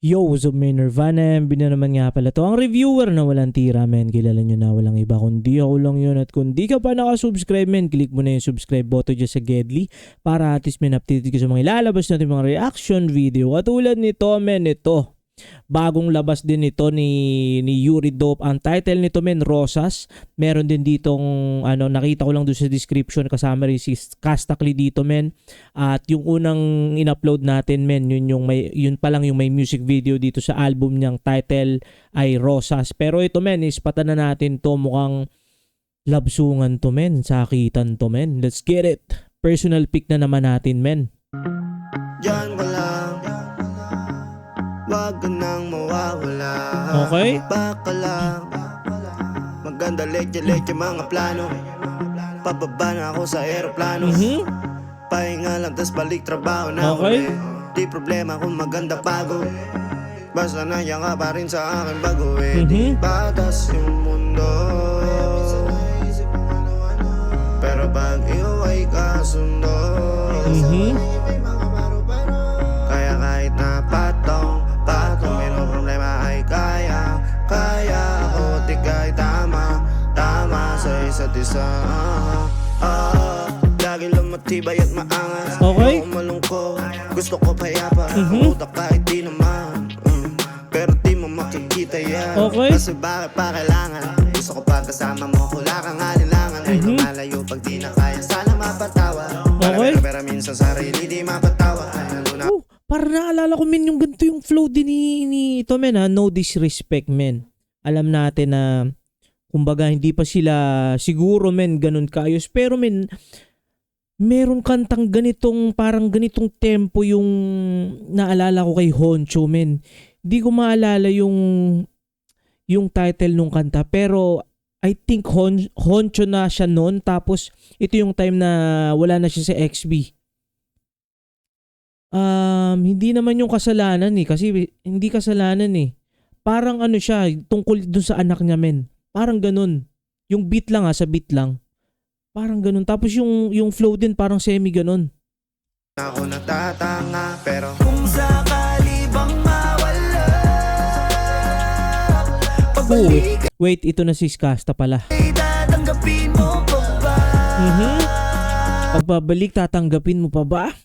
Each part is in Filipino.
Yo, what's up, may Nirvana? Bina naman nga pala to. Ang reviewer na walang tira, men. Kilala nyo na walang iba. Kundi ako lang yun. At kung di ka pa nakasubscribe, men, click mo na yung subscribe button dyan sa Gedli para at least, men, updated ka sa mga ilalabas natin mga reaction video. At tulad nito, men, ito. Bagong labas din ito ni Yuri Dope. Ang title nito, men, Rosas. Meron din ditong nakita ko lang doon sa description kasama rin si Castakli dito, men. At yung unang in-upload natin, men, yun pa lang yung may music video dito sa album niyang title ay Rosas. Pero ito, men, ispatan na natin to, mukhang labsungan to, men. Sakitan to, men. Let's get it. Personal pick na naman natin, men. Diyan ka lang, wag ka nang mawawala. Okay. Baka lang, maganda leche-leche mga plano. Pababa na ako sa aeroplano. Pahinga lang tas balik trabaho na Okay. uli. Di problema kung maganda bago, basta nandiyan ka pa rin sa akin bago Di batas yung mundo, pero pag iyo ay kasundo. Kaya kahit na patong may no problema ay kaya ako. Di kahit tama sa isa't isa. Lagi lang matibay at maangas. Okay. Ako malungkot, gusto ko payapa. Utak kahit di naman, pero di mo makikita yan. Okay. Kasi bakit pa kailangan? Gusto ko pag kasama mo, wala kang alinlangan. Ay lumalayo pag di na kaya, sana mapatawa. Okay. Pero minsan sarili di mapatawa. Para naalala ko, men, yung ganito yung flow din ni ito, men, ha? No disrespect, men. Alam natin na, kumbaga, hindi pa sila siguro, men, ganun kaayos. Pero, men, meron kantang ganitong, parang ganitong tempo yung naalala ko kay Honcho, men. Hindi ko maalala yung title nung kanta. Pero, I think Honcho na siya noon. Tapos, ito yung time na wala na siya sa XB. Hindi naman yung kasalanan eh. Kasi hindi kasalanan eh. Parang ano siya, tungkol dun sa anak niya, men. Parang ganun. Yung beat lang sa beat lang. Parang ganun. Tapos yung flow din parang semi ganun. Ako natatanga, pero kung sakali bang mawala, pagbalik Wait, ito na si Skasta pala. ay tatanggapin mo pa ba? Pagbabalik, tatanggapin mo pa ba?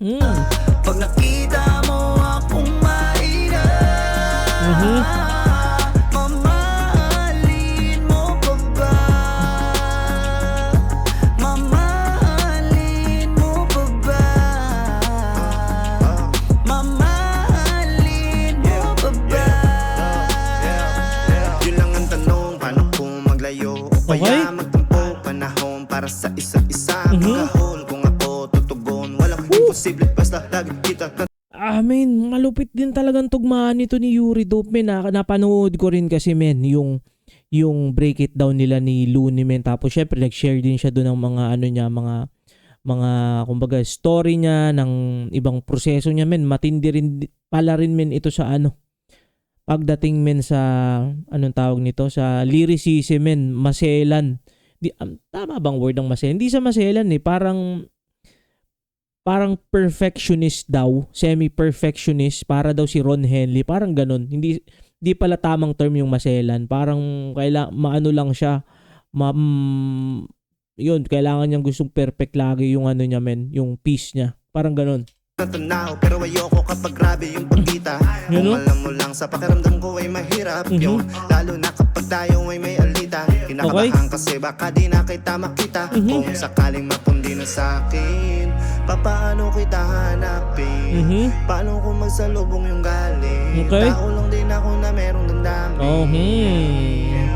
Pag nakita mo akong mahina, mamahalin mo pa ba? Mamahalin mo pa ba? Mamahalin mo pa ba? Yun lang ang tanong, paano kung maglayo? O kaya magtampo, panahon para sa isa't isa. Magahol kung ako tutugon, walang imposible basta lagi kita. Men, malupit din talagang tugmaan nito ni Yuri Dope, men. Napanood ko rin kasi, men, yung break it down nila ni Looney, men. Tapos syempre nag-share din siya doon ng mga mga kumbaga story niya ng ibang proseso niya, men. Matindi rin pala rin, men, ito sa pagdating, men, sa anong tawag nito, sa lyricism, men, maselan. Tama bang word ng maselan? Hindi sa maselan eh, parang perfectionist daw, semi-perfectionist, para daw si Ron Henley, parang ganun. Hindi pala tamang term yung maselan. Parang maano lang siya, yun, kailangan niyang gustong perfect lagi yung niya, men, yung peace niya. Parang ganun. Natunaw, pero ayoko kapag grabe yung pagkita. Kung alam mo lang sa pakiramdam ko ay mahirap yun, lalo na kapag tayo ay may alita. Kinakabahan kasi baka di na kita makita. Kung sakaling mapundi na sa'kin, paano kita hanapin? Paano kung magsalubong yung galing? Tao lang din ako na merong damdamin.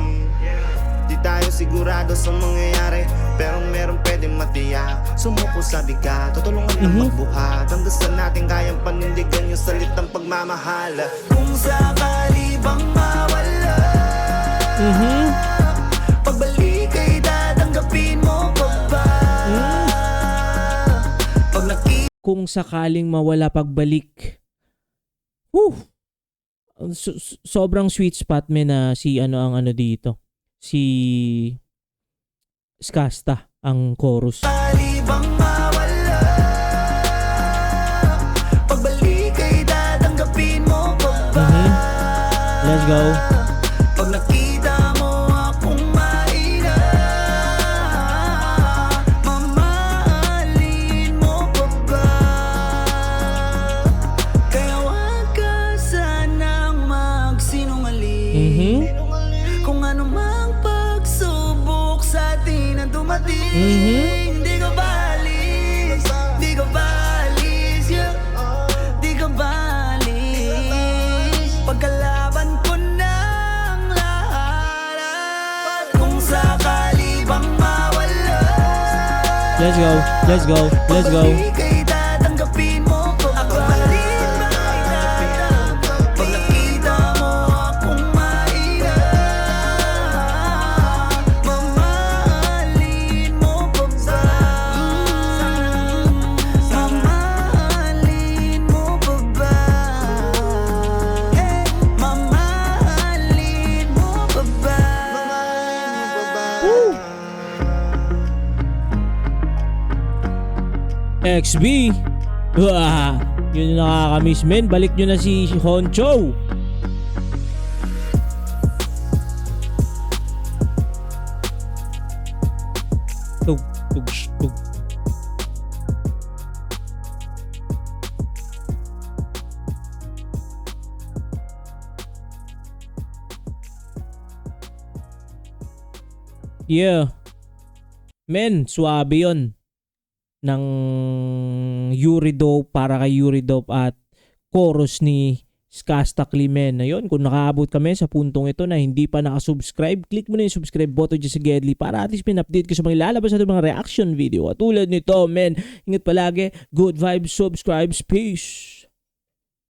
Di tayo sigurado sa mangyayari, pero meron pwedeng matiyak. Sumuko sa bigat, tutulungan ng magbuhat, hanggang sa natin kayang panindigan yung salitang pagmamahal. Kung sakali bang mawala, pagbalik ay tatanggapin mo pa ba? Pag Kung sakaling mawala, pagbalik. Sobrang sweet spot, men, na si ang dito. Si Skasta ang chorus. bang mawala, pagbalik ay tatanggapin mo pa ba? Let's go. Pag nakita mo akong mahina, mamahalin mo pa ba? Kaya wag ka sanang magsinungaling. Kung ano mang pagsubok sa atin ang dumating, di ka balis, di ka balis, yeah. Di ka balis. Pagkalaban ko ng lahat, kung sakali bang mawala, Let's go. Let's go. Let's go. pag-ibig ay tatanggapin mo pa ba? Ako mahalin ba itatanggap? Pag nakita mo akong mahina, mamahalin mo pa ba? Mamahalin mo pa ba? Mamahalin mo pa ba? XB. Wah, yun yung nakakamiss, men. Balik nyo na si Honcho. Tug, tug, tug. Yeah. Men, swabe yun. Ng Yuridope para kay Yuridope at chorus ni Skasta Climen. Ayun, kung nakaabot kami sa puntong ito na hindi pa nakasubscribe, click mo na yung subscribe button dyan sa Gedli para at least pin-update ko sa mga ilalabas natin mga reaction video. At tulad nito, men, ingat palagi, good vibes, subscribes, peace!